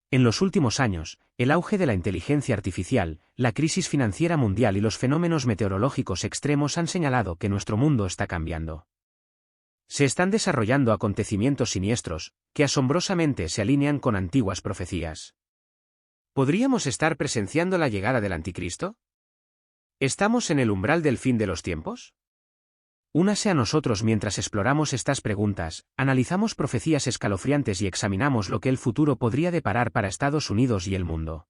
En los últimos años, el auge de la inteligencia artificial, la crisis financiera mundial y los fenómenos meteorológicos extremos han señalado que nuestro mundo está cambiando. Se están desarrollando acontecimientos siniestros, que asombrosamente se alinean con antiguas profecías. ¿Podríamos estar presenciando la llegada del Anticristo? ¿Estamos en el umbral del fin de los tiempos? Únase a nosotros mientras exploramos estas preguntas, analizamos profecías escalofriantes y examinamos lo que el futuro podría deparar para Estados Unidos y el mundo.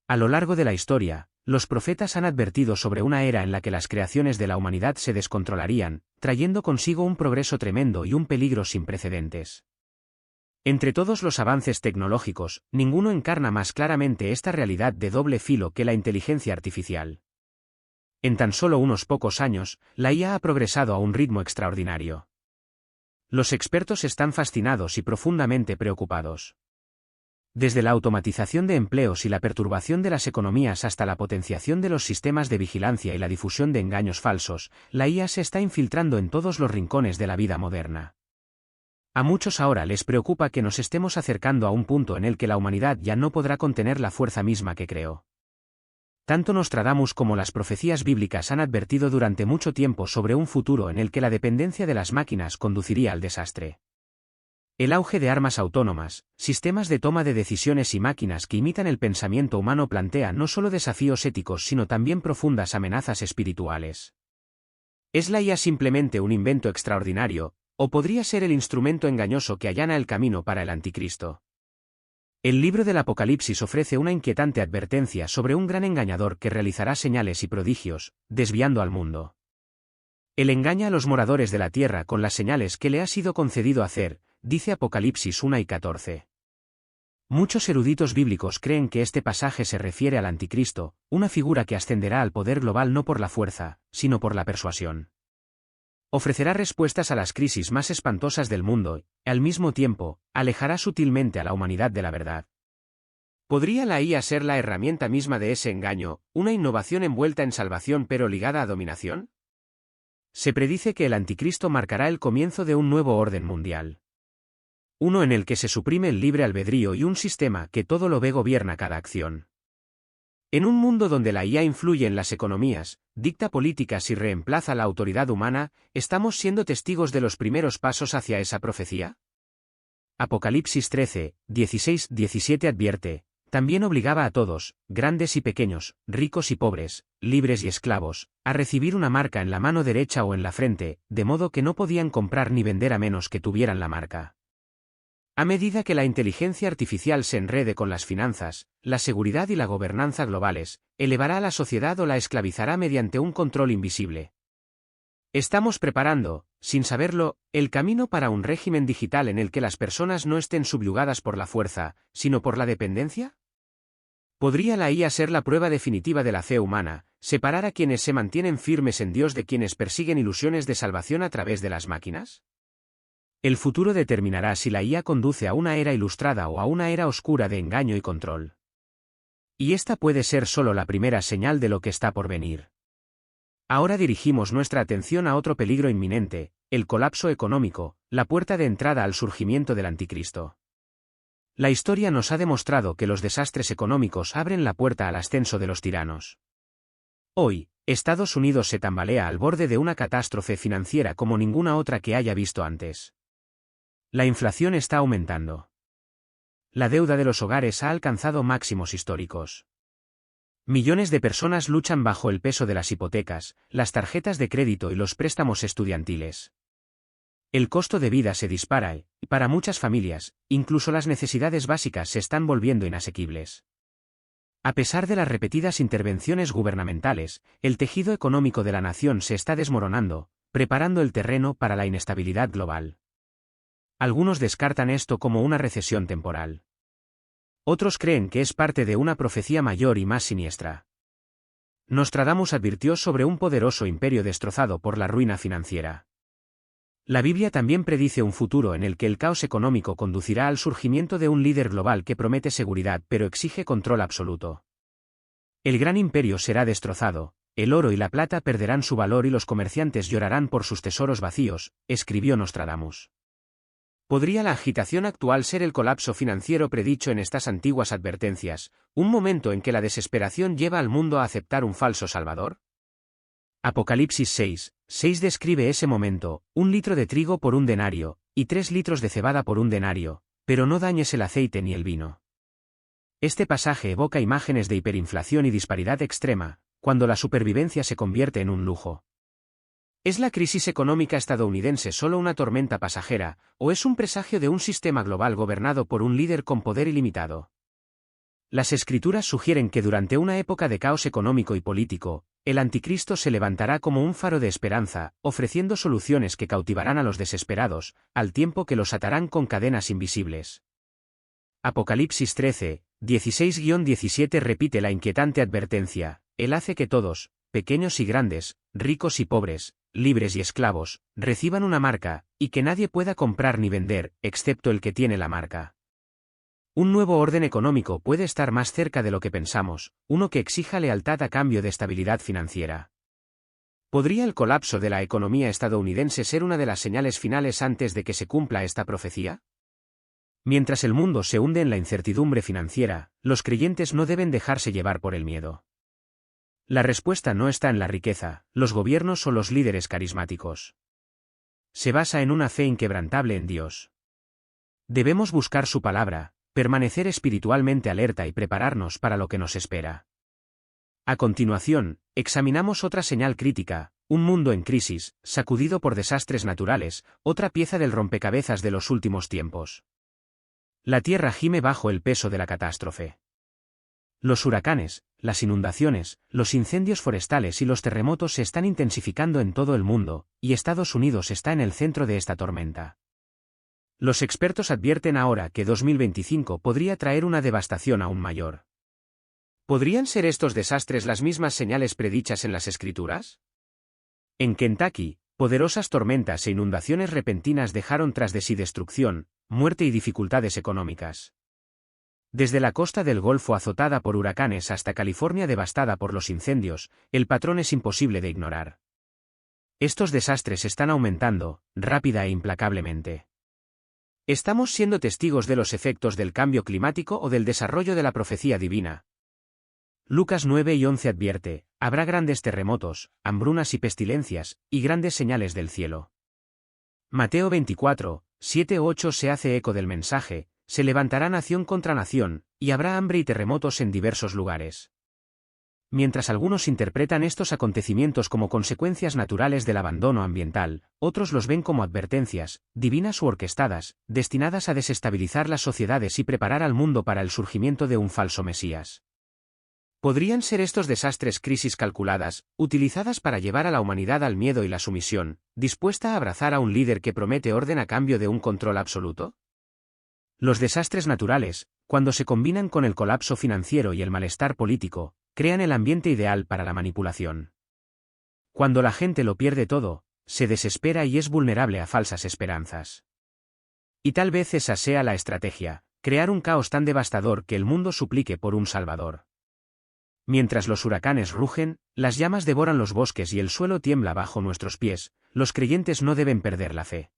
A lo largo de la historia, los profetas han advertido sobre una era en la que las creaciones de la humanidad se descontrolarían, trayendo consigo un progreso tremendo y un peligro sin precedentes. Entre todos los avances tecnológicos, ninguno encarna más claramente esta realidad de doble filo que la inteligencia artificial. En tan solo unos pocos años, la IA ha progresado a un ritmo extraordinario. Los expertos están fascinados y profundamente preocupados. Desde la automatización de empleos y la perturbación de las economías hasta la potenciación de los sistemas de vigilancia y la difusión de engaños falsos, la IA se está infiltrando en todos los rincones de la vida moderna. A muchos ahora les preocupa que nos estemos acercando a un punto en el que la humanidad ya no podrá contener la fuerza misma que creó. Tanto Nostradamus como las profecías bíblicas han advertido durante mucho tiempo sobre un futuro en el que la dependencia de las máquinas conduciría al desastre. El auge de armas autónomas, sistemas de toma de decisiones y máquinas que imitan el pensamiento humano plantea no solo desafíos éticos sino también profundas amenazas espirituales. ¿Es la IA simplemente un invento extraordinario, o podría ser el instrumento engañoso que allana el camino para el Anticristo? El libro del Apocalipsis ofrece una inquietante advertencia sobre un gran engañador que realizará señales y prodigios, desviando al mundo. Él engaña a los moradores de la tierra con las señales que le ha sido concedido hacer, dice Apocalipsis 1:14. Muchos eruditos bíblicos creen que este pasaje se refiere al Anticristo, una figura que ascenderá al poder global no por la fuerza, sino por la persuasión. Ofrecerá respuestas a las crisis más espantosas del mundo y, al mismo tiempo, alejará sutilmente a la humanidad de la verdad. ¿Podría la IA ser la herramienta misma de ese engaño, una innovación envuelta en salvación pero ligada a dominación? Se predice que el Anticristo marcará el comienzo de un nuevo orden mundial. Uno en el que se suprime el libre albedrío y un sistema que todo lo ve gobierna cada acción. En un mundo donde la IA influye en las economías, dicta políticas y reemplaza la autoridad humana, ¿estamos siendo testigos de los primeros pasos hacia esa profecía? Apocalipsis 13, 16-17 advierte, también obligaba a todos, grandes y pequeños, ricos y pobres, libres y esclavos, a recibir una marca en la mano derecha o en la frente, de modo que no podían comprar ni vender a menos que tuvieran la marca. A medida que la inteligencia artificial se enrede con las finanzas, la seguridad y la gobernanza globales, elevará a la sociedad o la esclavizará mediante un control invisible. Estamos preparando, sin saberlo, el camino para un régimen digital en el que las personas no estén subyugadas por la fuerza, sino por la dependencia. ¿Podría la IA ser la prueba definitiva de la fe humana, separar a quienes se mantienen firmes en Dios de quienes persiguen ilusiones de salvación a través de las máquinas? El futuro determinará si la IA conduce a una era ilustrada o a una era oscura de engaño y control. Y esta puede ser solo la primera señal de lo que está por venir. Ahora dirigimos nuestra atención a otro peligro inminente, el colapso económico, la puerta de entrada al surgimiento del Anticristo. La historia nos ha demostrado que los desastres económicos abren la puerta al ascenso de los tiranos. Hoy, Estados Unidos se tambalea al borde de una catástrofe financiera como ninguna otra que haya visto antes. La inflación está aumentando. La deuda de los hogares ha alcanzado máximos históricos. Millones de personas luchan bajo el peso de las hipotecas, las tarjetas de crédito y los préstamos estudiantiles. El costo de vida se dispara y, para muchas familias, incluso las necesidades básicas se están volviendo inasequibles. A pesar de las repetidas intervenciones gubernamentales, el tejido económico de la nación se está desmoronando, preparando el terreno para la inestabilidad global. Algunos descartan esto como una recesión temporal. Otros creen que es parte de una profecía mayor y más siniestra. Nostradamus advirtió sobre un poderoso imperio destrozado por la ruina financiera. La Biblia también predice un futuro en el que el caos económico conducirá al surgimiento de un líder global que promete seguridad pero exige control absoluto. El gran imperio será destrozado, el oro y la plata perderán su valor y los comerciantes llorarán por sus tesoros vacíos, escribió Nostradamus. ¿Podría la agitación actual ser el colapso financiero predicho en estas antiguas advertencias, un momento en que la desesperación lleva al mundo a aceptar un falso salvador? Apocalipsis 6 describe ese momento: 1 litro de trigo por 1 denario, y 3 litros de cebada por 1 denario, pero no dañes el aceite ni el vino. Este pasaje evoca imágenes de hiperinflación y disparidad extrema, cuando la supervivencia se convierte en un lujo. ¿Es la crisis económica estadounidense solo una tormenta pasajera, o es un presagio de un sistema global gobernado por un líder con poder ilimitado? Las Escrituras sugieren que durante una época de caos económico y político, el anticristo se levantará como un faro de esperanza, ofreciendo soluciones que cautivarán a los desesperados, al tiempo que los atarán con cadenas invisibles. Apocalipsis 16-17 repite la inquietante advertencia: Él hace que todos, pequeños y grandes, ricos y pobres, libres y esclavos, reciban una marca, y que nadie pueda comprar ni vender, excepto el que tiene la marca. Un nuevo orden económico puede estar más cerca de lo que pensamos, uno que exija lealtad a cambio de estabilidad financiera. ¿Podría el colapso de la economía estadounidense ser una de las señales finales antes de que se cumpla esta profecía? Mientras el mundo se hunde en la incertidumbre financiera, los creyentes no deben dejarse llevar por el miedo. La respuesta no está en la riqueza, los gobiernos o los líderes carismáticos. Se basa en una fe inquebrantable en Dios. Debemos buscar su palabra, permanecer espiritualmente alerta y prepararnos para lo que nos espera. A continuación, examinamos otra señal crítica: un mundo en crisis, sacudido por desastres naturales, otra pieza del rompecabezas de los últimos tiempos. La tierra gime bajo el peso de la catástrofe. Los huracanes, las inundaciones, los incendios forestales y los terremotos se están intensificando en todo el mundo, y Estados Unidos está en el centro de esta tormenta. Los expertos advierten ahora que 2025 podría traer una devastación aún mayor. ¿Podrían ser estos desastres las mismas señales predichas en las Escrituras? En Kentucky, poderosas tormentas e inundaciones repentinas dejaron tras de sí destrucción, muerte y dificultades económicas. Desde la costa del Golfo azotada por huracanes hasta California devastada por los incendios, el patrón es imposible de ignorar. Estos desastres están aumentando, rápida e implacablemente. ¿Estamos siendo testigos de los efectos del cambio climático o del desarrollo de la profecía divina? Lucas 9:11 advierte: habrá grandes terremotos, hambrunas y pestilencias, y grandes señales del cielo. Mateo 24:7-8 se hace eco del mensaje: se levantará nación contra nación, y habrá hambre y terremotos en diversos lugares. Mientras algunos interpretan estos acontecimientos como consecuencias naturales del abandono ambiental, otros los ven como advertencias, divinas u orquestadas, destinadas a desestabilizar las sociedades y preparar al mundo para el surgimiento de un falso Mesías. ¿Podrían ser estos desastres crisis calculadas, utilizadas para llevar a la humanidad al miedo y la sumisión, dispuesta a abrazar a un líder que promete orden a cambio de un control absoluto? Los desastres naturales, cuando se combinan con el colapso financiero y el malestar político, crean el ambiente ideal para la manipulación. Cuando la gente lo pierde todo, se desespera y es vulnerable a falsas esperanzas. Y tal vez esa sea la estrategia: crear un caos tan devastador que el mundo suplique por un salvador. Mientras los huracanes rugen, las llamas devoran los bosques y el suelo tiembla bajo nuestros pies, los creyentes no deben perder la fe.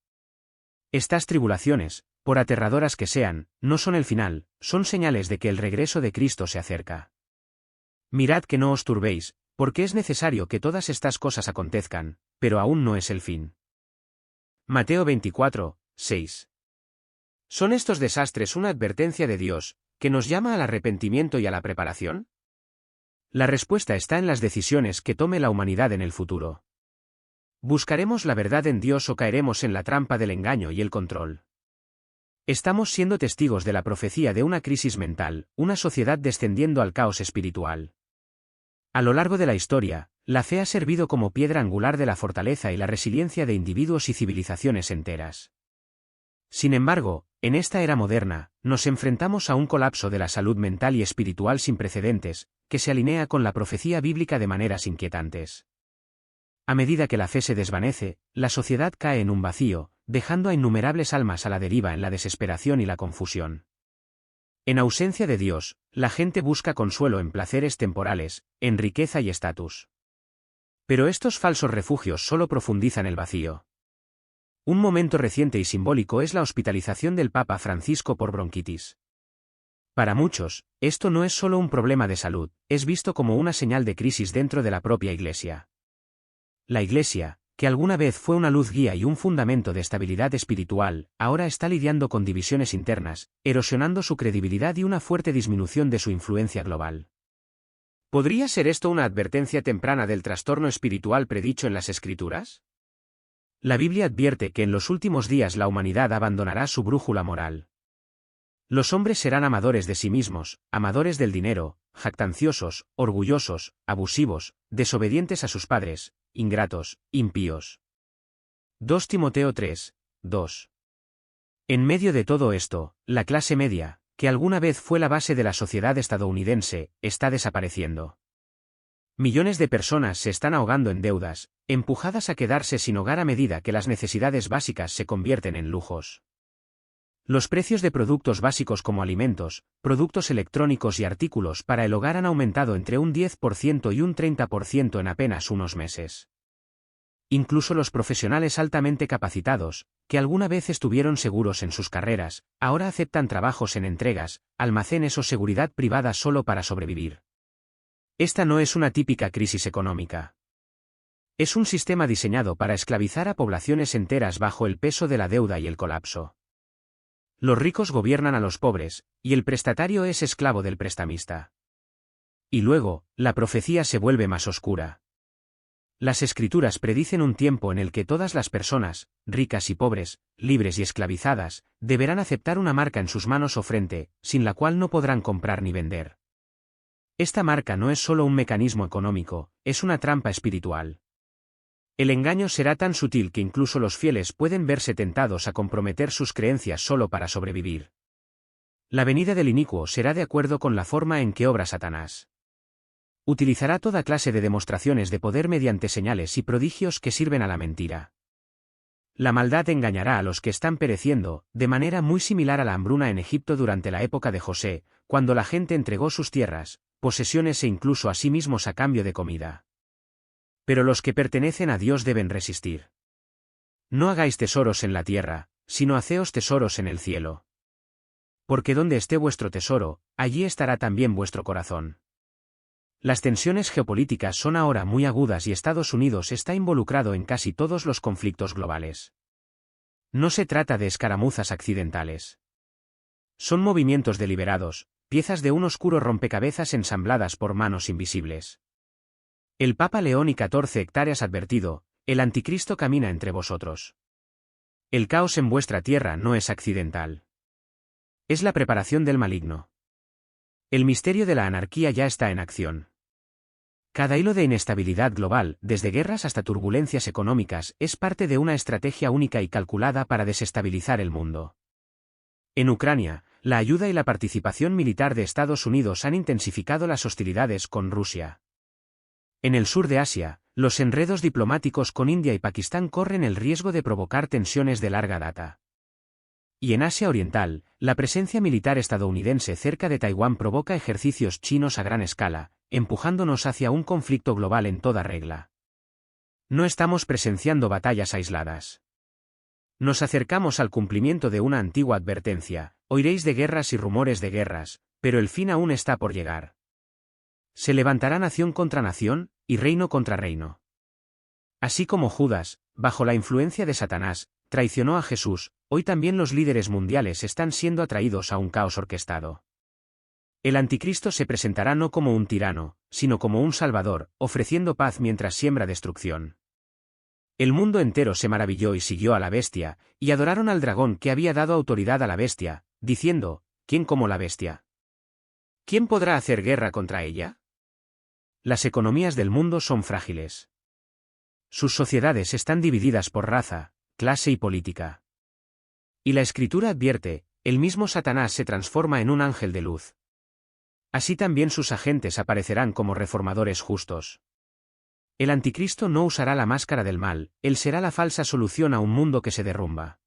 Estas tribulaciones, por aterradoras que sean, no son el final, son señales de que el regreso de Cristo se acerca. Mirad que no os turbéis, porque es necesario que todas estas cosas acontezcan, pero aún no es el fin. Mateo 24:6. ¿Son estos desastres una advertencia de Dios, que nos llama al arrepentimiento y a la preparación? La respuesta está en las decisiones que tome la humanidad en el futuro. ¿Buscaremos la verdad en Dios o caeremos en la trampa del engaño y el control? Estamos siendo testigos de la profecía de una crisis mental, una sociedad descendiendo al caos espiritual. A lo largo de la historia, la fe ha servido como piedra angular de la fortaleza y la resiliencia de individuos y civilizaciones enteras. Sin embargo, en esta era moderna, nos enfrentamos a un colapso de la salud mental y espiritual sin precedentes, que se alinea con la profecía bíblica de maneras inquietantes. A medida que la fe se desvanece, la sociedad cae en un vacío, dejando a innumerables almas a la deriva en la desesperación y la confusión. En ausencia de Dios, la gente busca consuelo en placeres temporales, en riqueza y estatus. Pero estos falsos refugios solo profundizan el vacío. Un momento reciente y simbólico es la hospitalización del Papa Francisco por bronquitis. Para muchos, esto no es solo un problema de salud, es visto como una señal de crisis dentro de la propia Iglesia. La Iglesia, que alguna vez fue una luz guía y un fundamento de estabilidad espiritual, ahora está lidiando con divisiones internas, erosionando su credibilidad y una fuerte disminución de su influencia global. ¿Podría ser esto una advertencia temprana del trastorno espiritual predicho en las Escrituras? La Biblia advierte que en los últimos días la humanidad abandonará su brújula moral. Los hombres serán amadores de sí mismos, amadores del dinero, jactanciosos, orgullosos, abusivos, desobedientes a sus padres, ingratos, impíos. 2 Timoteo 3, 2. En medio de todo esto, la clase media, que alguna vez fue la base de la sociedad estadounidense, está desapareciendo. Millones de personas se están ahogando en deudas, empujadas a quedarse sin hogar a medida que las necesidades básicas se convierten en lujos. Los precios de productos básicos como alimentos, productos electrónicos y artículos para el hogar han aumentado entre un 10% y un 30% en apenas unos meses. Incluso los profesionales altamente capacitados, que alguna vez estuvieron seguros en sus carreras, ahora aceptan trabajos en entregas, almacenes o seguridad privada solo para sobrevivir. Esta no es una típica crisis económica. Es un sistema diseñado para esclavizar a poblaciones enteras bajo el peso de la deuda y el colapso. Los ricos gobiernan a los pobres, y el prestatario es esclavo del prestamista. Y luego, la profecía se vuelve más oscura. Las Escrituras predicen un tiempo en el que todas las personas, ricas y pobres, libres y esclavizadas, deberán aceptar una marca en sus manos o frente, sin la cual no podrán comprar ni vender. Esta marca no es solo un mecanismo económico, es una trampa espiritual. El engaño será tan sutil que incluso los fieles pueden verse tentados a comprometer sus creencias solo para sobrevivir. La venida del inicuo será de acuerdo con la forma en que obra Satanás. Utilizará toda clase de demostraciones de poder mediante señales y prodigios que sirven a la mentira. La maldad engañará a los que están pereciendo, de manera muy similar a la hambruna en Egipto durante la época de José, cuando la gente entregó sus tierras, posesiones e incluso a sí mismos a cambio de comida. Pero los que pertenecen a Dios deben resistir. No hagáis tesoros en la tierra, sino haceos tesoros en el cielo. Porque donde esté vuestro tesoro, allí estará también vuestro corazón. Las tensiones geopolíticas son ahora muy agudas y Estados Unidos está involucrado en casi todos los conflictos globales. No se trata de escaramuzas accidentales. Son movimientos deliberados, piezas de un oscuro rompecabezas ensambladas por manos invisibles. El Papa León XIV ha advertido, el anticristo camina entre vosotros. El caos en vuestra tierra no es accidental. Es la preparación del maligno. El misterio de la anarquía ya está en acción. Cada hilo de inestabilidad global, desde guerras hasta turbulencias económicas, es parte de una estrategia única y calculada para desestabilizar el mundo. En Ucrania, la ayuda y la participación militar de Estados Unidos han intensificado las hostilidades con Rusia. En el sur de Asia, los enredos diplomáticos con India y Pakistán corren el riesgo de provocar tensiones de larga data. Y en Asia Oriental, la presencia militar estadounidense cerca de Taiwán provoca ejercicios chinos a gran escala, empujándonos hacia un conflicto global en toda regla. No estamos presenciando batallas aisladas. Nos acercamos al cumplimiento de una antigua advertencia: oiréis de guerras y rumores de guerras, pero el fin aún está por llegar. Se levantará nación contra nación, y reino contra reino. Así como Judas, bajo la influencia de Satanás, traicionó a Jesús, hoy también los líderes mundiales están siendo atraídos a un caos orquestado. El anticristo se presentará no como un tirano, sino como un salvador, ofreciendo paz mientras siembra destrucción. El mundo entero se maravilló y siguió a la bestia, y adoraron al dragón que había dado autoridad a la bestia, diciendo: ¿quién como la bestia? ¿Quién podrá hacer guerra contra ella? Las economías del mundo son frágiles. Sus sociedades están divididas por raza, clase y política. Y la Escritura advierte: el mismo Satanás se transforma en un ángel de luz. Así también sus agentes aparecerán como reformadores justos. El anticristo no usará la máscara del mal, él será la falsa solución a un mundo que se derrumba.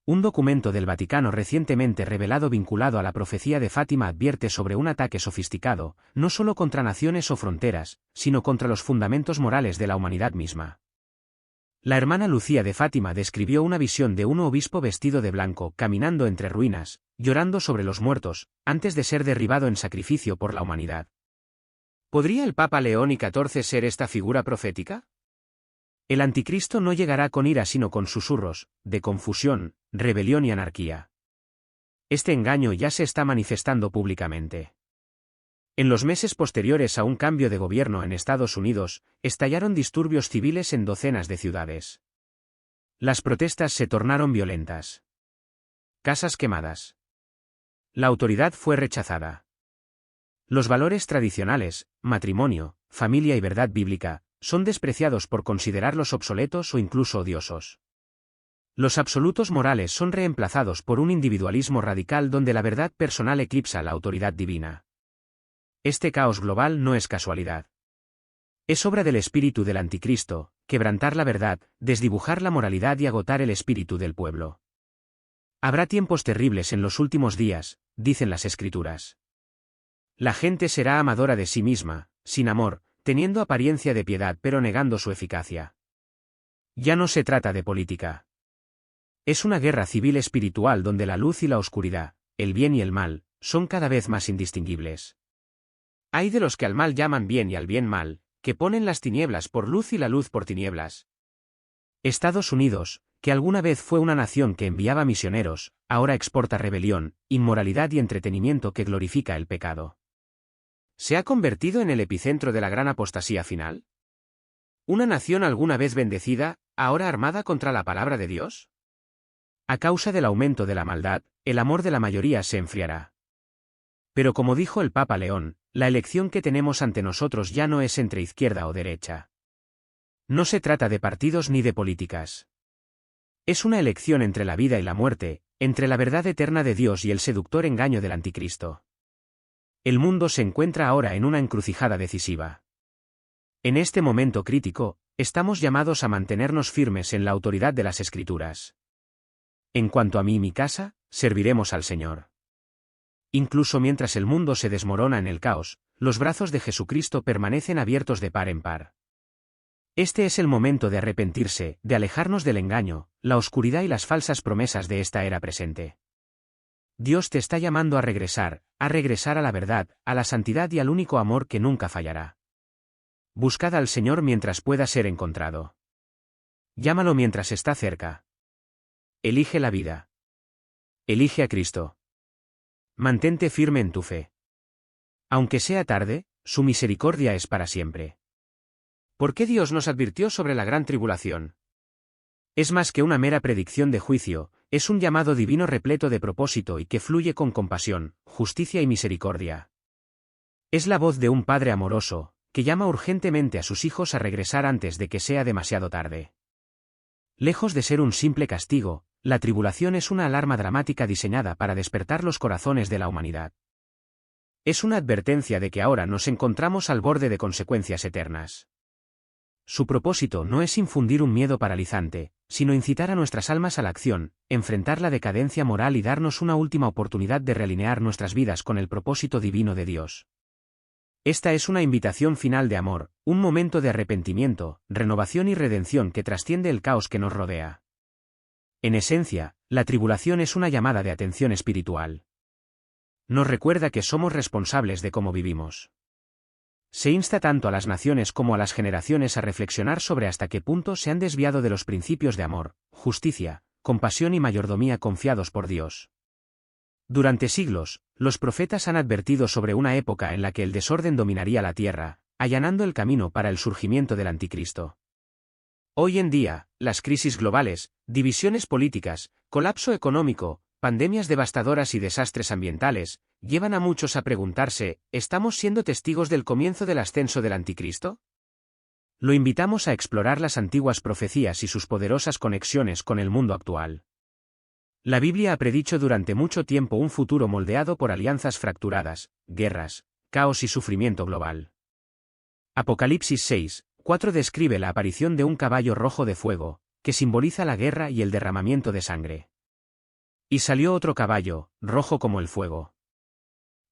Un documento del Vaticano recientemente revelado vinculado a la profecía de Fátima advierte sobre un ataque sofisticado, no solo contra naciones o fronteras, sino contra los fundamentos morales de la humanidad misma. La hermana Lucía de Fátima describió una visión de un obispo vestido de blanco caminando entre ruinas, llorando sobre los muertos, antes de ser derribado en sacrificio por la humanidad. ¿Podría el Papa León XIV ser esta figura profética? El anticristo no llegará con ira sino con susurros, de confusión, rebelión y anarquía. Este engaño ya se está manifestando públicamente. En los meses posteriores a un cambio de gobierno en Estados Unidos, estallaron disturbios civiles en docenas de ciudades. Las protestas se tornaron violentas. Casas quemadas. La autoridad fue rechazada. Los valores tradicionales, matrimonio, familia y verdad bíblica, son despreciados por considerarlos obsoletos o incluso odiosos. Los absolutos morales son reemplazados por un individualismo radical donde la verdad personal eclipsa la autoridad divina. Este caos global no es casualidad. Es obra del espíritu del anticristo, quebrantar la verdad, desdibujar la moralidad y agotar el espíritu del pueblo. Habrá tiempos terribles en los últimos días, dicen las Escrituras. La gente será amadora de sí misma, sin amor, teniendo apariencia de piedad pero negando su eficacia. Ya no se trata de política. Es una guerra civil espiritual donde la luz y la oscuridad, el bien y el mal, son cada vez más indistinguibles. Hay de los que al mal llaman bien y al bien mal, que ponen las tinieblas por luz y la luz por tinieblas. Estados Unidos, que alguna vez fue una nación que enviaba misioneros, ahora exporta rebelión, inmoralidad y entretenimiento que glorifica el pecado. ¿Se ha convertido en el epicentro de la gran apostasía final? ¿Una nación alguna vez bendecida, ahora armada contra la palabra de Dios? A causa del aumento de la maldad, el amor de la mayoría se enfriará. Pero como dijo el Papa León, la elección que tenemos ante nosotros ya no es entre izquierda o derecha. No se trata de partidos ni de políticas. Es una elección entre la vida y la muerte, entre la verdad eterna de Dios y el seductor engaño del anticristo. El mundo se encuentra ahora en una encrucijada decisiva. En este momento crítico, estamos llamados a mantenernos firmes en la autoridad de las Escrituras. En cuanto a mí y mi casa, serviremos al Señor. Incluso mientras el mundo se desmorona en el caos, los brazos de Jesucristo permanecen abiertos de par en par. Este es el momento de arrepentirse, de alejarnos del engaño, la oscuridad y las falsas promesas de esta era presente. Dios te está llamando a regresar a la verdad, a la santidad y al único amor que nunca fallará. Buscad al Señor mientras pueda ser encontrado. Llámalo mientras está cerca. Elige la vida. Elige a Cristo. Mantente firme en tu fe. Aunque sea tarde, su misericordia es para siempre. ¿Por qué Dios nos advirtió sobre la gran tribulación? Es más que una mera predicción de juicio, es un llamado divino repleto de propósito y que fluye con compasión, justicia y misericordia. Es la voz de un Padre amoroso, que llama urgentemente a sus hijos a regresar antes de que sea demasiado tarde. Lejos de ser un simple castigo, la tribulación es una alarma dramática diseñada para despertar los corazones de la humanidad. Es una advertencia de que ahora nos encontramos al borde de consecuencias eternas. Su propósito no es infundir un miedo paralizante, sino incitar a nuestras almas a la acción, enfrentar la decadencia moral y darnos una última oportunidad de realinear nuestras vidas con el propósito divino de Dios. Esta es una invitación final de amor, un momento de arrepentimiento, renovación y redención que trasciende el caos que nos rodea. En esencia, la tribulación es una llamada de atención espiritual. Nos recuerda que somos responsables de cómo vivimos. Se insta tanto a las naciones como a las generaciones a reflexionar sobre hasta qué punto se han desviado de los principios de amor, justicia, compasión y mayordomía confiados por Dios. Durante siglos, los profetas han advertido sobre una época en la que el desorden dominaría la tierra, allanando el camino para el surgimiento del anticristo. Hoy en día, las crisis globales, divisiones políticas, colapso económico, pandemias devastadoras y desastres ambientales, llevan a muchos a preguntarse, ¿estamos siendo testigos del comienzo del ascenso del anticristo? Lo invitamos a explorar las antiguas profecías y sus poderosas conexiones con el mundo actual. La Biblia ha predicho durante mucho tiempo un futuro moldeado por alianzas fracturadas, guerras, caos y sufrimiento global. Apocalipsis 6:4 describe la aparición de un caballo rojo de fuego, que simboliza la guerra y el derramamiento de sangre. Y salió otro caballo, rojo como el fuego.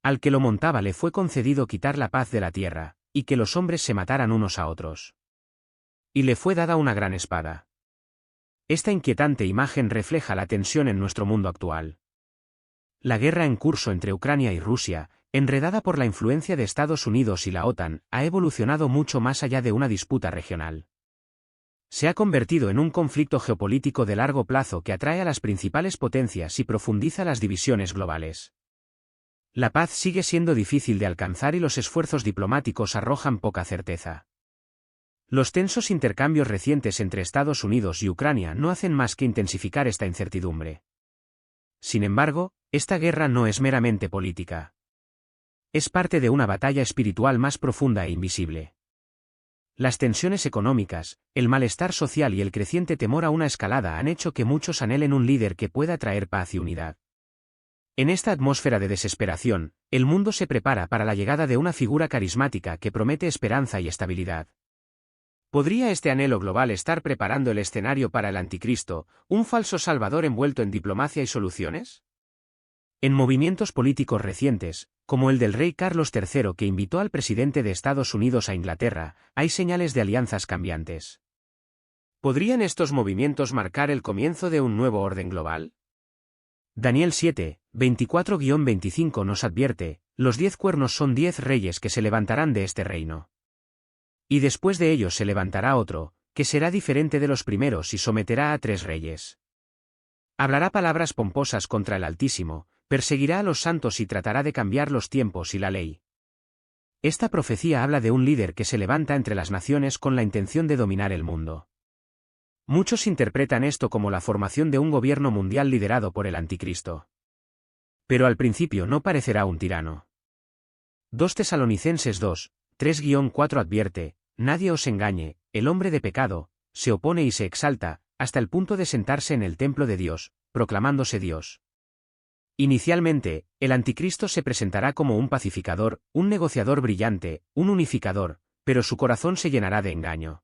Al que lo montaba le fue concedido quitar la paz de la tierra, y que los hombres se mataran unos a otros. Y le fue dada una gran espada. Esta inquietante imagen refleja la tensión en nuestro mundo actual. La guerra en curso entre Ucrania y Rusia, enredada por la influencia de Estados Unidos y la OTAN, ha evolucionado mucho más allá de una disputa regional. Se ha convertido en un conflicto geopolítico de largo plazo que atrae a las principales potencias y profundiza las divisiones globales. La paz sigue siendo difícil de alcanzar y los esfuerzos diplomáticos arrojan poca certeza. Los tensos intercambios recientes entre Estados Unidos y Ucrania no hacen más que intensificar esta incertidumbre. Sin embargo, esta guerra no es meramente política. Es parte de una batalla espiritual más profunda e invisible. Las tensiones económicas, el malestar social y el creciente temor a una escalada han hecho que muchos anhelen un líder que pueda traer paz y unidad. En esta atmósfera de desesperación, el mundo se prepara para la llegada de una figura carismática que promete esperanza y estabilidad. ¿Podría este anhelo global estar preparando el escenario para el anticristo, un falso salvador envuelto en diplomacia y soluciones? En movimientos políticos recientes, como el del rey Carlos III que invitó al presidente de Estados Unidos a Inglaterra, hay señales de alianzas cambiantes. ¿Podrían estos movimientos marcar el comienzo de un nuevo orden global? Daniel 7, 24-25 nos advierte, los 10 cuernos son 10 reyes que se levantarán de este reino. Y después de ellos se levantará otro, que será diferente de los primeros y someterá a 3 reyes. Hablará palabras pomposas contra el Altísimo, perseguirá a los santos y tratará de cambiar los tiempos y la ley. Esta profecía habla de un líder que se levanta entre las naciones con la intención de dominar el mundo. Muchos interpretan esto como la formación de un gobierno mundial liderado por el anticristo. Pero al principio no parecerá un tirano. 2 Tesalonicenses 2, 3-4 advierte, nadie os engañe, el hombre de pecado, se opone y se exalta, hasta el punto de sentarse en el templo de Dios, proclamándose Dios. Inicialmente, el anticristo se presentará como un pacificador, un negociador brillante, un unificador, pero su corazón se llenará de engaño.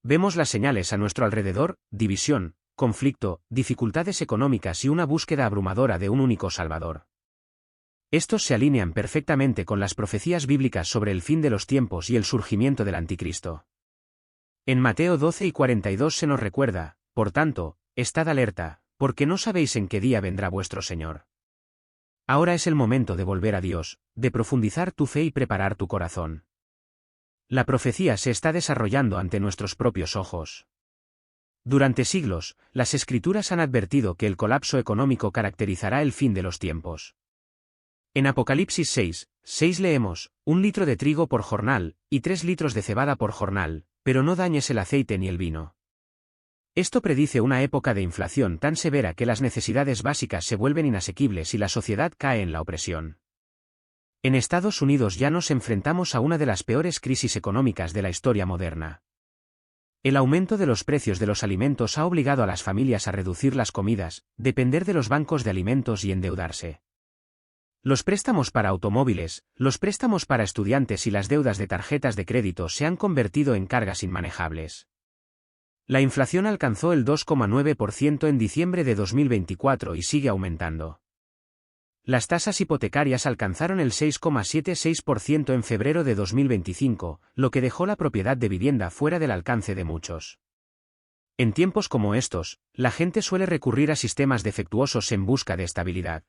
Vemos las señales a nuestro alrededor, división, conflicto, dificultades económicas y una búsqueda abrumadora de un único Salvador. Estos se alinean perfectamente con las profecías bíblicas sobre el fin de los tiempos y el surgimiento del anticristo. En Mateo 12:42 se nos recuerda, por tanto, estad alerta, porque no sabéis en qué día vendrá vuestro Señor. Ahora es el momento de volver a Dios, de profundizar tu fe y preparar tu corazón. La profecía se está desarrollando ante nuestros propios ojos. Durante siglos, las Escrituras han advertido que el colapso económico caracterizará el fin de los tiempos. En Apocalipsis 6 leemos, 1 litro de trigo por jornal, y 3 litros de cebada por jornal, pero no dañes el aceite ni el vino. Esto predice una época de inflación tan severa que las necesidades básicas se vuelven inasequibles y la sociedad cae en la opresión. En Estados Unidos ya nos enfrentamos a una de las peores crisis económicas de la historia moderna. El aumento de los precios de los alimentos ha obligado a las familias a reducir las comidas, depender de los bancos de alimentos y endeudarse. Los préstamos para automóviles, los préstamos para estudiantes y las deudas de tarjetas de crédito se han convertido en cargas inmanejables. La inflación alcanzó el 2,9% en diciembre de 2024 y sigue aumentando. Las tasas hipotecarias alcanzaron el 6,76% en febrero de 2025, lo que dejó la propiedad de vivienda fuera del alcance de muchos. En tiempos como estos, la gente suele recurrir a sistemas defectuosos en busca de estabilidad.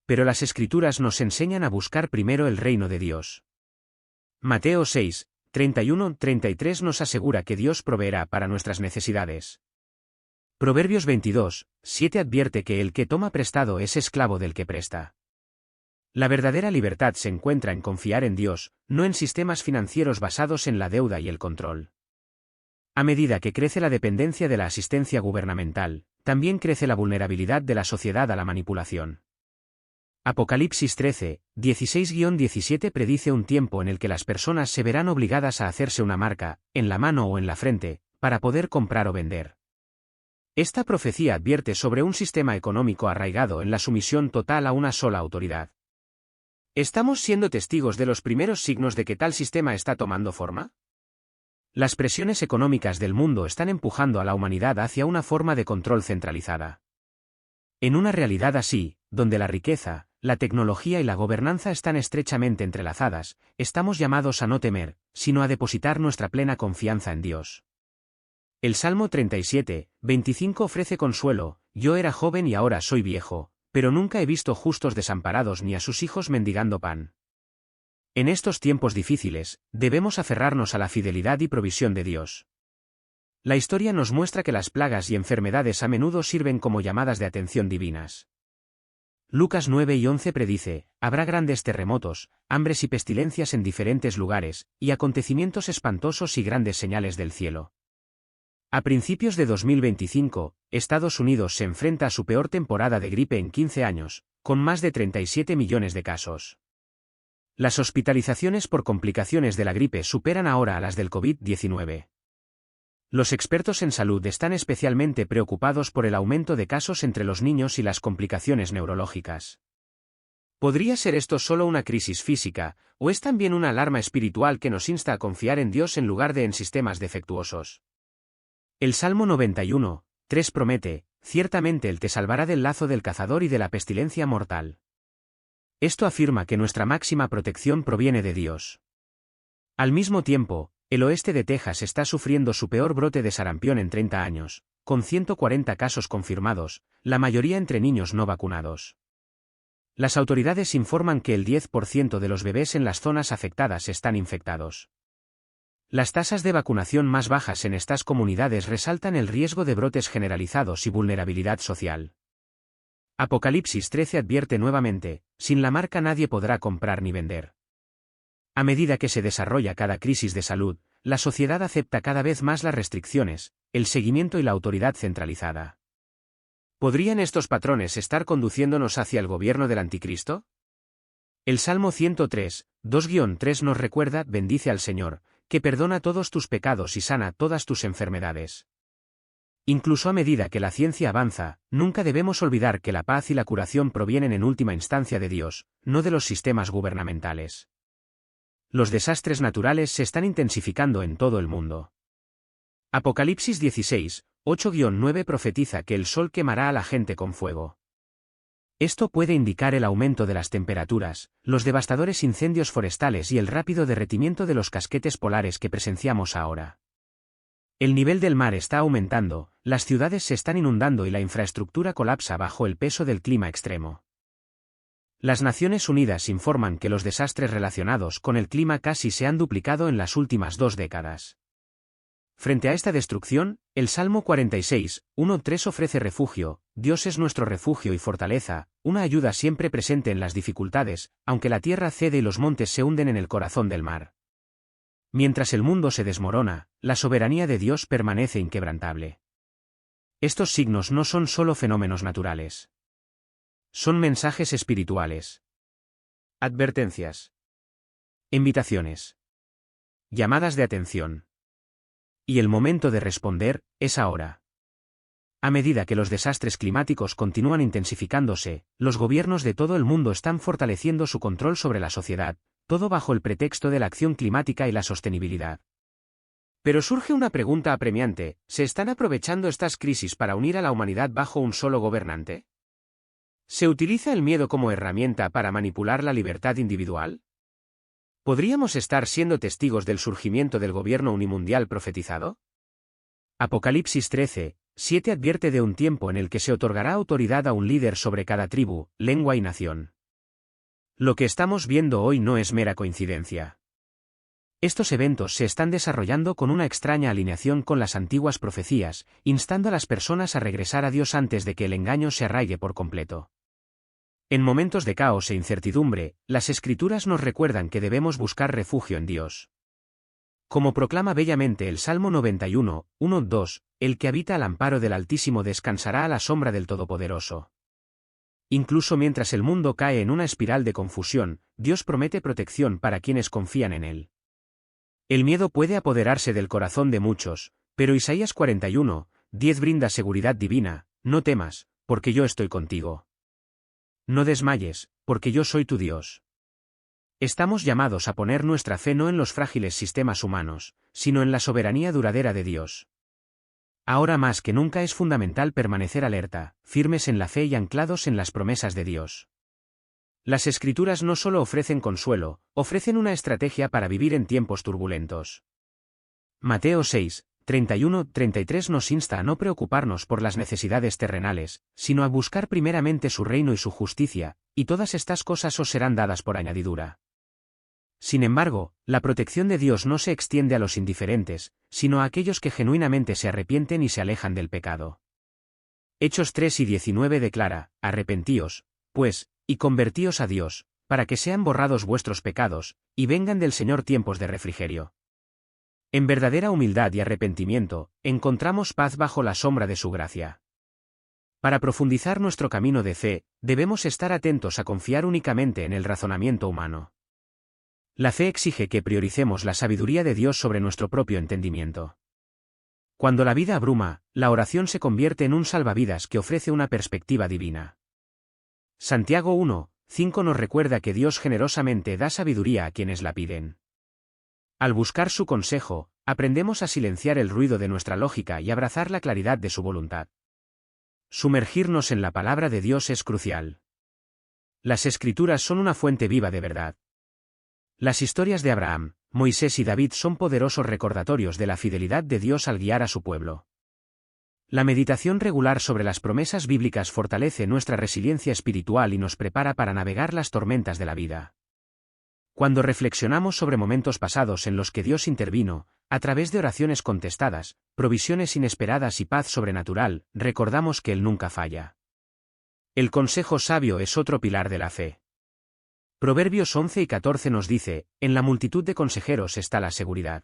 Pero las Escrituras nos enseñan a buscar primero el reino de Dios. Mateo 6, 31-33 nos asegura que Dios proveerá para nuestras necesidades. Proverbios 22, 7 advierte que el que toma prestado es esclavo del que presta. La verdadera libertad se encuentra en confiar en Dios, no en sistemas financieros basados en la deuda y el control. A medida que crece la dependencia de la asistencia gubernamental, también crece la vulnerabilidad de la sociedad a la manipulación. Apocalipsis 13, 16-17 predice un tiempo en el que las personas se verán obligadas a hacerse una marca, en la mano o en la frente, para poder comprar o vender. Esta profecía advierte sobre un sistema económico arraigado en la sumisión total a una sola autoridad. ¿Estamos siendo testigos de los primeros signos de que tal sistema está tomando forma? Las presiones económicas del mundo están empujando a la humanidad hacia una forma de control centralizada. En una realidad así, donde la riqueza, la tecnología y la gobernanza están estrechamente entrelazadas, estamos llamados a no temer, sino a depositar nuestra plena confianza en Dios. El Salmo 37, 25 ofrece consuelo: yo era joven y ahora soy viejo, pero nunca he visto justos desamparados ni a sus hijos mendigando pan. En estos tiempos difíciles, debemos aferrarnos a la fidelidad y provisión de Dios. La historia nos muestra que las plagas y enfermedades a menudo sirven como llamadas de atención divinas. Lucas 9 y 11 predice: habrá grandes terremotos, hambres y pestilencias en diferentes lugares, y acontecimientos espantosos y grandes señales del cielo. A principios de 2025, Estados Unidos se enfrenta a su peor temporada de gripe en 15 años, con más de 37 millones de casos. Las hospitalizaciones por complicaciones de la gripe superan ahora a las del COVID-19. Los expertos en salud están especialmente preocupados por el aumento de casos entre los niños y las complicaciones neurológicas. ¿Podría ser esto solo una crisis física, o es también una alarma espiritual que nos insta a confiar en Dios en lugar de en sistemas defectuosos? El Salmo 91, 3 promete: ciertamente Él te salvará del lazo del cazador y de la pestilencia mortal. Esto afirma que nuestra máxima protección proviene de Dios. Al mismo tiempo, el oeste de Texas está sufriendo su peor brote de sarampión en 30 años, con 140 casos confirmados, la mayoría entre niños no vacunados. Las autoridades informan que el 10% de los bebés en las zonas afectadas están infectados. Las tasas de vacunación más bajas en estas comunidades resaltan el riesgo de brotes generalizados y vulnerabilidad social. Apocalipsis 13 advierte nuevamente: sin la marca nadie podrá comprar ni vender. A medida que se desarrolla cada crisis de salud, la sociedad acepta cada vez más las restricciones, el seguimiento y la autoridad centralizada. ¿Podrían estos patrones estar conduciéndonos hacia el gobierno del Anticristo? El Salmo 103, 2-3 nos recuerda: bendice al Señor, que perdona todos tus pecados y sana todas tus enfermedades. Incluso a medida que la ciencia avanza, nunca debemos olvidar que la paz y la curación provienen en última instancia de Dios, no de los sistemas gubernamentales. Los desastres naturales se están intensificando en todo el mundo. Apocalipsis 16, 8-9 profetiza que el sol quemará a la gente con fuego. Esto puede indicar el aumento de las temperaturas, los devastadores incendios forestales y el rápido derretimiento de los casquetes polares que presenciamos ahora. El nivel del mar está aumentando, las ciudades se están inundando y la infraestructura colapsa bajo el peso del clima extremo. Las Naciones Unidas informan que los desastres relacionados con el clima casi se han duplicado en las últimas 2 décadas. Frente a esta destrucción, el Salmo 46, 1-3 ofrece refugio: Dios es nuestro refugio y fortaleza, una ayuda siempre presente en las dificultades, aunque la tierra cede y los montes se hunden en el corazón del mar. Mientras el mundo se desmorona, la soberanía de Dios permanece inquebrantable. Estos signos no son solo fenómenos naturales. Son mensajes espirituales. Advertencias. Invitaciones. Llamadas de atención. Y el momento de responder es ahora. A medida que los desastres climáticos continúan intensificándose, los gobiernos de todo el mundo están fortaleciendo su control sobre la sociedad, todo bajo el pretexto de la acción climática y la sostenibilidad. Pero surge una pregunta apremiante: ¿se están aprovechando estas crisis para unir a la humanidad bajo un solo gobernante? ¿Se utiliza el miedo como herramienta para manipular la libertad individual? ¿Podríamos estar siendo testigos del surgimiento del gobierno unimundial profetizado? Apocalipsis 13, 7 advierte de un tiempo en el que se otorgará autoridad a un líder sobre cada tribu, lengua y nación. Lo que estamos viendo hoy no es mera coincidencia. Estos eventos se están desarrollando con una extraña alineación con las antiguas profecías, instando a las personas a regresar a Dios antes de que el engaño se arraigue por completo. En momentos de caos e incertidumbre, las Escrituras nos recuerdan que debemos buscar refugio en Dios. Como proclama bellamente el Salmo 91, 1-2, el que habita al amparo del Altísimo descansará a la sombra del Todopoderoso. Incluso mientras el mundo cae en una espiral de confusión, Dios promete protección para quienes confían en Él. El miedo puede apoderarse del corazón de muchos, pero Isaías 41, 10 brinda seguridad divina: no temas, porque yo estoy contigo. No desmayes, porque yo soy tu Dios. Estamos llamados a poner nuestra fe no en los frágiles sistemas humanos, sino en la soberanía duradera de Dios. Ahora más que nunca es fundamental permanecer alerta, firmes en la fe y anclados en las promesas de Dios. Las Escrituras no solo ofrecen consuelo, ofrecen una estrategia para vivir en tiempos turbulentos. Mateo 6, 31-33 nos insta a no preocuparnos por las necesidades terrenales, sino a buscar primeramente su reino y su justicia, y todas estas cosas os serán dadas por añadidura. Sin embargo, la protección de Dios no se extiende a los indiferentes, sino a aquellos que genuinamente se arrepienten y se alejan del pecado. Hechos 3:19 declara: arrepentíos, pues, y convertíos a Dios, para que sean borrados vuestros pecados, y vengan del Señor tiempos de refrigerio. En verdadera humildad y arrepentimiento, encontramos paz bajo la sombra de su gracia. Para profundizar nuestro camino de fe, debemos estar atentos a confiar únicamente en el razonamiento humano. La fe exige que prioricemos la sabiduría de Dios sobre nuestro propio entendimiento. Cuando la vida abruma, la oración se convierte en un salvavidas que ofrece una perspectiva divina. Santiago 1:5 nos recuerda que Dios generosamente da sabiduría a quienes la piden. Al buscar su consejo, aprendemos a silenciar el ruido de nuestra lógica y abrazar la claridad de su voluntad. Sumergirnos en la palabra de Dios es crucial. Las Escrituras son una fuente viva de verdad. Las historias de Abraham, Moisés y David son poderosos recordatorios de la fidelidad de Dios al guiar a su pueblo. La meditación regular sobre las promesas bíblicas fortalece nuestra resiliencia espiritual y nos prepara para navegar las tormentas de la vida. Cuando reflexionamos sobre momentos pasados en los que Dios intervino, a través de oraciones contestadas, provisiones inesperadas y paz sobrenatural, recordamos que Él nunca falla. El consejo sabio es otro pilar de la fe. Proverbios 11:14 nos dice: en la multitud de consejeros está la seguridad.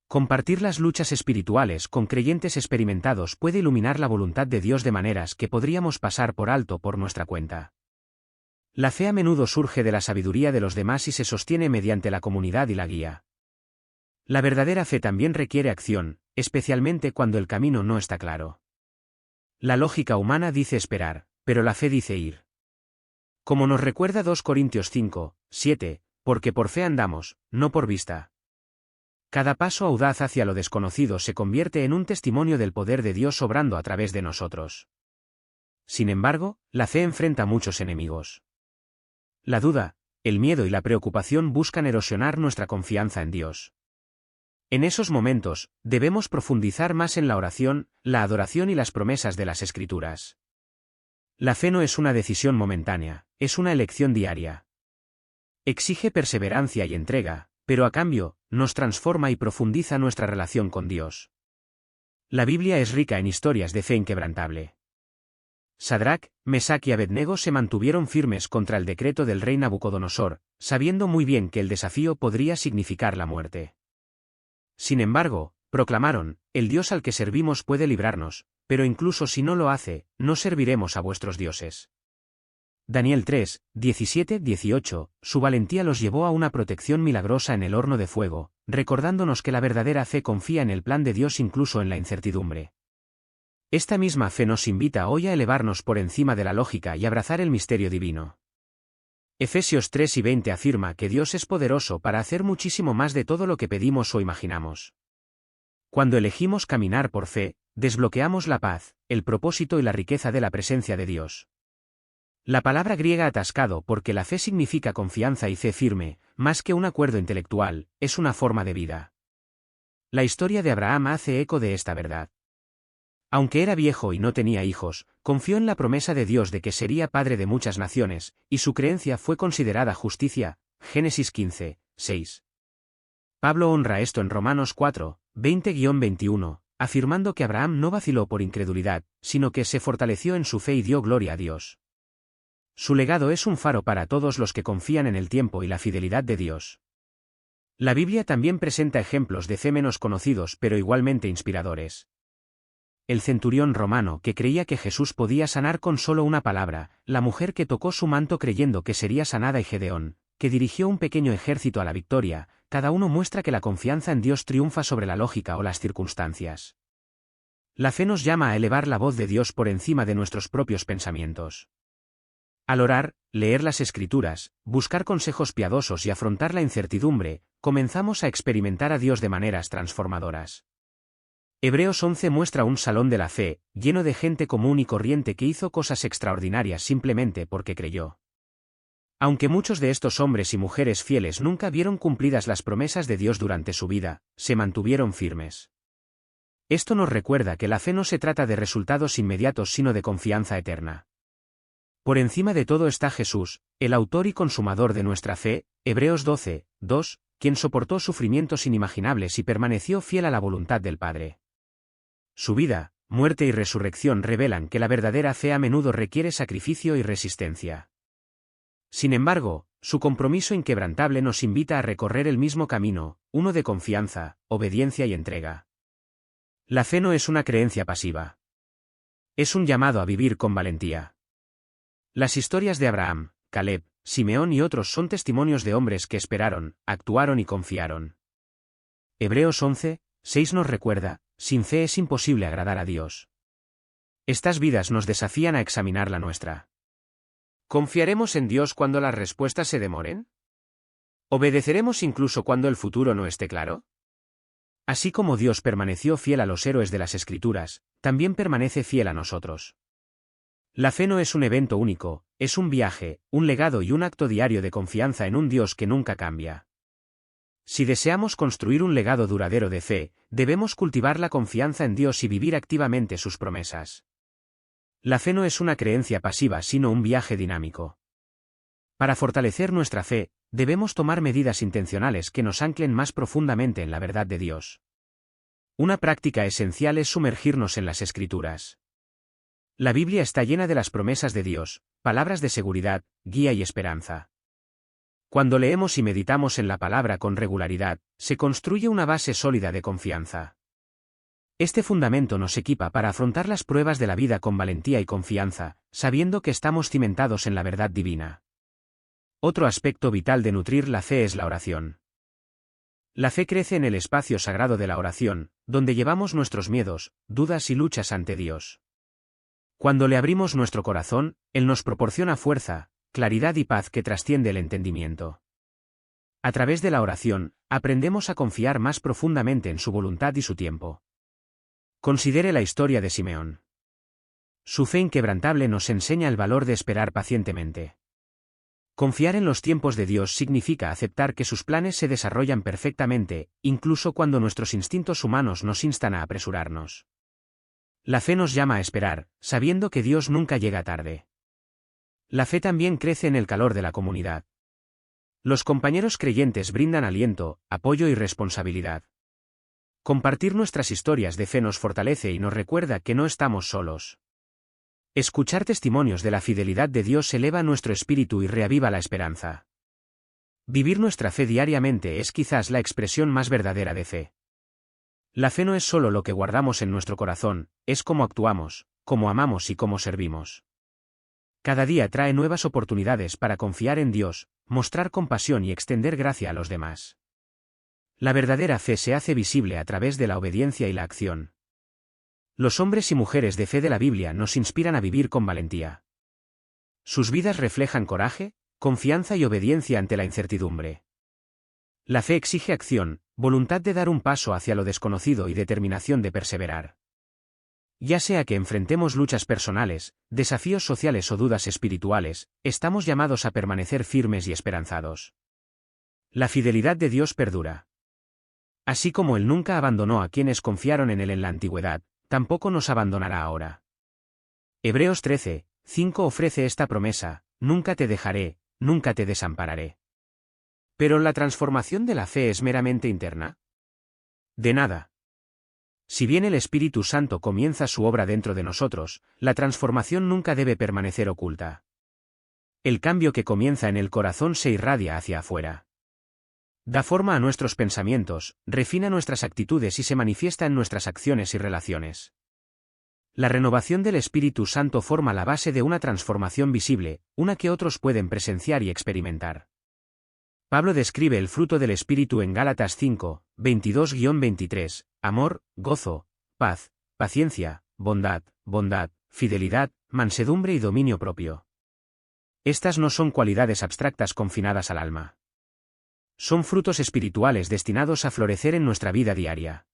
Compartir las luchas espirituales con creyentes experimentados puede iluminar la voluntad de Dios de maneras que podríamos pasar por alto por nuestra cuenta. La fe a menudo surge de la sabiduría de los demás y se sostiene mediante la comunidad y la guía. La verdadera fe también requiere acción, especialmente cuando el camino no está claro. La lógica humana dice esperar, pero la fe dice ir. Como nos recuerda 2 Corintios 5:7, porque por fe andamos, no por vista. Cada paso audaz hacia lo desconocido se convierte en un testimonio del poder de Dios obrando a través de nosotros. Sin embargo, la fe enfrenta muchos enemigos. La duda, el miedo y la preocupación buscan erosionar nuestra confianza en Dios. En esos momentos, debemos profundizar más en la oración, la adoración y las promesas de las Escrituras. La fe no es una decisión momentánea, es una elección diaria. Exige perseverancia y entrega, pero a cambio, nos transforma y profundiza nuestra relación con Dios. La Biblia es rica en historias de fe inquebrantable. Sadrac, Mesac y Abednego se mantuvieron firmes contra el decreto del rey Nabucodonosor, sabiendo muy bien que el desafío podría significar la muerte. Sin embargo, proclamaron: el Dios al que servimos puede librarnos, pero incluso si no lo hace, no serviremos a vuestros dioses. Daniel 3:17-18, su valentía los llevó a una protección milagrosa en el horno de fuego, recordándonos que la verdadera fe confía en el plan de Dios incluso en la incertidumbre. Esta misma fe nos invita hoy a elevarnos por encima de la lógica y abrazar el misterio divino. Efesios 3:20 afirma que Dios es poderoso para hacer muchísimo más de todo lo que pedimos o imaginamos. Cuando elegimos caminar por fe, desbloqueamos la paz, el propósito y la riqueza de la presencia de Dios. La palabra griega atascado, porque la fe significa confianza y fe firme, más que un acuerdo intelectual, es una forma de vida. La historia de Abraham hace eco de esta verdad. Aunque era viejo y no tenía hijos, confió en la promesa de Dios de que sería padre de muchas naciones, y su creencia fue considerada justicia. Génesis 15:6. Pablo honra esto en Romanos 4:20-21, afirmando que Abraham no vaciló por incredulidad, sino que se fortaleció en su fe y dio gloria a Dios. Su legado es un faro para todos los que confían en el tiempo y la fidelidad de Dios. La Biblia también presenta ejemplos de fe menos conocidos pero igualmente inspiradores. El centurión romano que creía que Jesús podía sanar con solo una palabra, la mujer que tocó su manto creyendo que sería sanada y Gedeón, que dirigió un pequeño ejército a la victoria, cada uno muestra que la confianza en Dios triunfa sobre la lógica o las circunstancias. La fe nos llama a elevar la voz de Dios por encima de nuestros propios pensamientos. Al orar, leer las Escrituras, buscar consejos piadosos y afrontar la incertidumbre, comenzamos a experimentar a Dios de maneras transformadoras. Hebreos 11 muestra un salón de la fe, lleno de gente común y corriente que hizo cosas extraordinarias simplemente porque creyó. Aunque muchos de estos hombres y mujeres fieles nunca vieron cumplidas las promesas de Dios durante su vida, se mantuvieron firmes. Esto nos recuerda que la fe no se trata de resultados inmediatos sino de confianza eterna. Por encima de todo está Jesús, el autor y consumador de nuestra fe, Hebreos 12, 2, quien soportó sufrimientos inimaginables y permaneció fiel a la voluntad del Padre. Su vida, muerte y resurrección revelan que la verdadera fe a menudo requiere sacrificio y resistencia. Sin embargo, su compromiso inquebrantable nos invita a recorrer el mismo camino, uno de confianza, obediencia y entrega. La fe no es una creencia pasiva. Es un llamado a vivir con valentía. Las historias de Abraham, Caleb, Simeón y otros son testimonios de hombres que esperaron, actuaron y confiaron. Hebreos 11, 6 nos recuerda, sin fe es imposible agradar a Dios. Estas vidas nos desafían a examinar la nuestra. ¿Confiaremos en Dios cuando las respuestas se demoren? ¿Obedeceremos incluso cuando el futuro no esté claro? Así como Dios permaneció fiel a los héroes de las Escrituras, también permanece fiel a nosotros. La fe no es un evento único, es un viaje, un legado y un acto diario de confianza en un Dios que nunca cambia. Si deseamos construir un legado duradero de fe, debemos cultivar la confianza en Dios y vivir activamente sus promesas. La fe no es una creencia pasiva sino un viaje dinámico. Para fortalecer nuestra fe, debemos tomar medidas intencionales que nos anclen más profundamente en la verdad de Dios. Una práctica esencial es sumergirnos en las Escrituras. La Biblia está llena de las promesas de Dios, palabras de seguridad, guía y esperanza. Cuando leemos y meditamos en la palabra con regularidad, se construye una base sólida de confianza. Este fundamento nos equipa para afrontar las pruebas de la vida con valentía y confianza, sabiendo que estamos cimentados en la verdad divina. Otro aspecto vital de nutrir la fe es la oración. La fe crece en el espacio sagrado de la oración, donde llevamos nuestros miedos, dudas y luchas ante Dios. Cuando le abrimos nuestro corazón, Él nos proporciona fuerza, claridad y paz que trasciende el entendimiento. A través de la oración, aprendemos a confiar más profundamente en su voluntad y su tiempo. Considere la historia de Simeón. Su fe inquebrantable nos enseña el valor de esperar pacientemente. Confiar en los tiempos de Dios significa aceptar que sus planes se desarrollan perfectamente, incluso cuando nuestros instintos humanos nos instan a apresurarnos. La fe nos llama a esperar, sabiendo que Dios nunca llega tarde. La fe también crece en el calor de la comunidad. Los compañeros creyentes brindan aliento, apoyo y responsabilidad. Compartir nuestras historias de fe nos fortalece y nos recuerda que no estamos solos. Escuchar testimonios de la fidelidad de Dios eleva nuestro espíritu y reaviva la esperanza. Vivir nuestra fe diariamente es quizás la expresión más verdadera de fe. La fe no es solo lo que guardamos en nuestro corazón, es cómo actuamos, cómo amamos y cómo servimos. Cada día trae nuevas oportunidades para confiar en Dios, mostrar compasión y extender gracia a los demás. La verdadera fe se hace visible a través de la obediencia y la acción. Los hombres y mujeres de fe de la Biblia nos inspiran a vivir con valentía. Sus vidas reflejan coraje, confianza y obediencia ante la incertidumbre. La fe exige acción, voluntad de dar un paso hacia lo desconocido y determinación de perseverar. Ya sea que enfrentemos luchas personales, desafíos sociales o dudas espirituales, estamos llamados a permanecer firmes y esperanzados. La fidelidad de Dios perdura. Así como Él nunca abandonó a quienes confiaron en Él en la antigüedad, tampoco nos abandonará ahora. Hebreos 13, 5 ofrece esta promesa: nunca te dejaré, nunca te desampararé. ¿Pero la transformación de la fe es meramente interna? De nada. Si bien el Espíritu Santo comienza su obra dentro de nosotros, la transformación nunca debe permanecer oculta. El cambio que comienza en el corazón se irradia hacia afuera. Da forma a nuestros pensamientos, refina nuestras actitudes y se manifiesta en nuestras acciones y relaciones. La renovación del Espíritu Santo forma la base de una transformación visible, una que otros pueden presenciar y experimentar. Pablo describe el fruto del Espíritu en Gálatas 5, 22-23, amor, gozo, paz, paciencia, bondad, fidelidad, mansedumbre y dominio propio. Estas no son cualidades abstractas confinadas al alma. Son frutos espirituales destinados a florecer en nuestra vida diaria.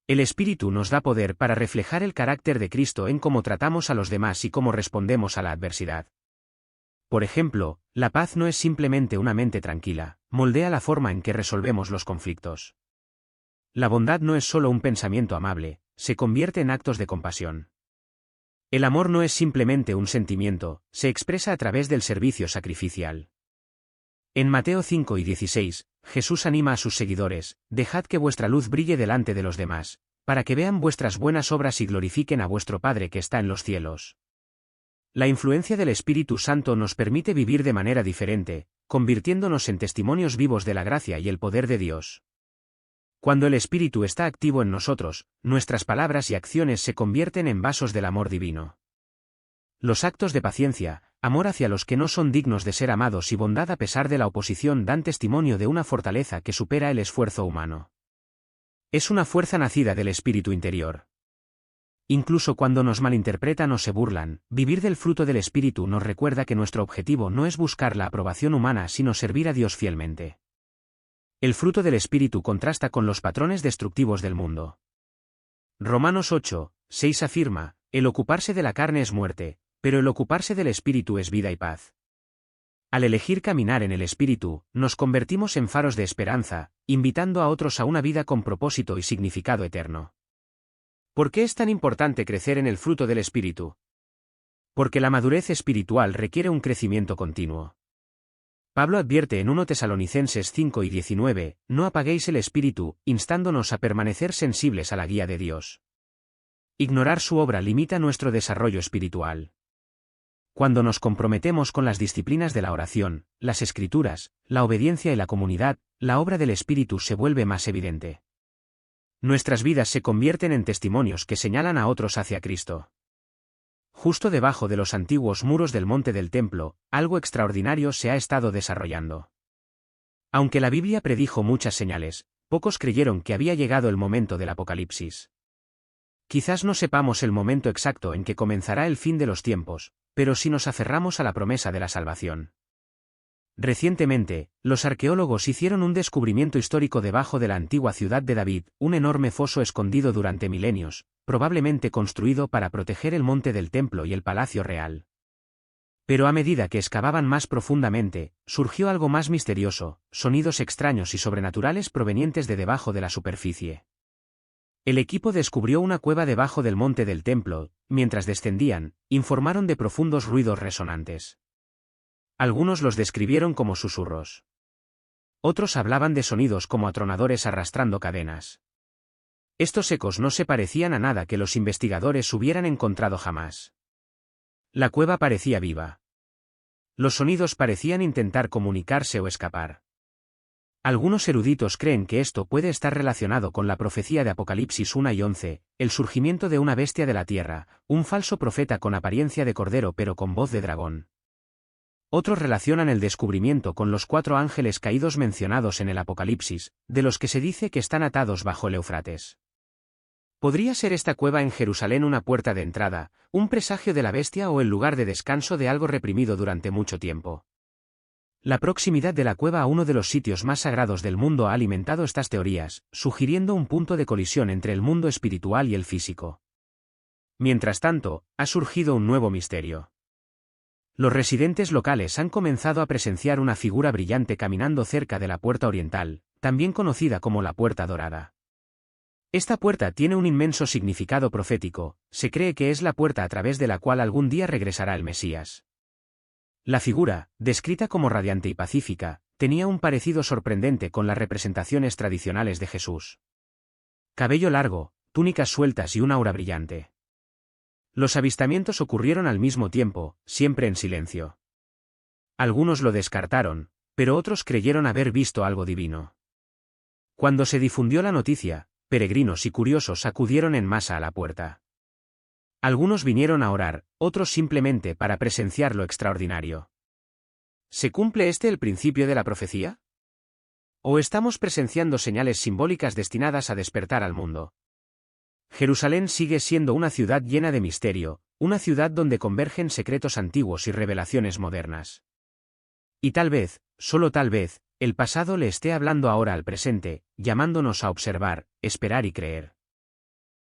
El Espíritu nos da poder para reflejar el carácter de Cristo en cómo tratamos a los demás y cómo respondemos a la adversidad. Por ejemplo, la paz no es simplemente una mente tranquila, moldea la forma en que resolvemos los conflictos. La bondad no es solo un pensamiento amable, se convierte en actos de compasión. El amor no es simplemente un sentimiento, se expresa a través del servicio sacrificial. En Mateo 5:16, Jesús anima a sus seguidores: dejad que vuestra luz brille delante de los demás, para que vean vuestras buenas obras y glorifiquen a vuestro Padre que está en los cielos. La influencia del Espíritu Santo nos permite vivir de manera diferente, convirtiéndonos en testimonios vivos de la gracia y el poder de Dios. Cuando el Espíritu está activo en nosotros, nuestras palabras y acciones se convierten en vasos del amor divino. Los actos de paciencia, amor hacia los que no son dignos de ser amados y bondad a pesar de la oposición dan testimonio de una fortaleza que supera el esfuerzo humano. Es una fuerza nacida del espíritu interior. Incluso cuando nos malinterpretan o se burlan, vivir del fruto del Espíritu nos recuerda que nuestro objetivo no es buscar la aprobación humana sino servir a Dios fielmente. El fruto del Espíritu contrasta con los patrones destructivos del mundo. Romanos 8:6 afirma: el ocuparse de la carne es muerte, pero el ocuparse del Espíritu es vida y paz. Al elegir caminar en el Espíritu, nos convertimos en faros de esperanza, invitando a otros a una vida con propósito y significado eterno. ¿Por qué es tan importante crecer en el fruto del Espíritu? Porque la madurez espiritual requiere un crecimiento continuo. Pablo advierte en 1 Tesalonicenses 5:19, no apaguéis el espíritu, instándonos a permanecer sensibles a la guía de Dios. Ignorar su obra limita nuestro desarrollo espiritual. Cuando nos comprometemos con las disciplinas de la oración, las escrituras, la obediencia y la comunidad, la obra del Espíritu se vuelve más evidente. Nuestras vidas se convierten en testimonios que señalan a otros hacia Cristo. Justo debajo de los antiguos muros del monte del templo, algo extraordinario se ha estado desarrollando. Aunque la Biblia predijo muchas señales, pocos creyeron que había llegado el momento del Apocalipsis. Quizás no sepamos el momento exacto en que comenzará el fin de los tiempos, pero sí nos aferramos a la promesa de la salvación. Recientemente, los arqueólogos hicieron un descubrimiento histórico debajo de la antigua ciudad de David, un enorme foso escondido durante milenios, probablemente construido para proteger el monte del templo y el palacio real. Pero a medida que excavaban más profundamente, surgió algo más misterioso, sonidos extraños y sobrenaturales provenientes de debajo de la superficie. El equipo descubrió una cueva debajo del monte del templo. Mientras descendían, informaron de profundos ruidos resonantes. Algunos los describieron como susurros. Otros hablaban de sonidos como atronadores arrastrando cadenas. Estos ecos no se parecían a nada que los investigadores hubieran encontrado jamás. La cueva parecía viva. Los sonidos parecían intentar comunicarse o escapar. Algunos eruditos creen que esto puede estar relacionado con la profecía de Apocalipsis 1:11, el surgimiento de una bestia de la tierra, un falso profeta con apariencia de cordero pero con voz de dragón. Otros relacionan el descubrimiento con los 4 ángeles caídos mencionados en el Apocalipsis, de los que se dice que están atados bajo el Éufrates. ¿Podría ser esta cueva en Jerusalén una puerta de entrada, un presagio de la bestia o el lugar de descanso de algo reprimido durante mucho tiempo? La proximidad de la cueva a uno de los sitios más sagrados del mundo ha alimentado estas teorías, sugiriendo un punto de colisión entre el mundo espiritual y el físico. Mientras tanto, ha surgido un nuevo misterio. Los residentes locales han comenzado a presenciar una figura brillante caminando cerca de la puerta oriental, también conocida como la Puerta Dorada. Esta puerta tiene un inmenso significado profético, se cree que es la puerta a través de la cual algún día regresará el Mesías. La figura, descrita como radiante y pacífica, tenía un parecido sorprendente con las representaciones tradicionales de Jesús. Cabello largo, túnicas sueltas y una aura brillante. Los avistamientos ocurrieron al mismo tiempo, siempre en silencio. Algunos lo descartaron, pero otros creyeron haber visto algo divino. Cuando se difundió la noticia, peregrinos y curiosos acudieron en masa a la puerta. Algunos vinieron a orar, otros simplemente para presenciar lo extraordinario. ¿Se cumple el principio de la profecía? ¿O estamos presenciando señales simbólicas destinadas a despertar al mundo? Jerusalén sigue siendo una ciudad llena de misterio, una ciudad donde convergen secretos antiguos y revelaciones modernas. Y tal vez, solo tal vez, el pasado le esté hablando ahora al presente, llamándonos a observar, esperar y creer.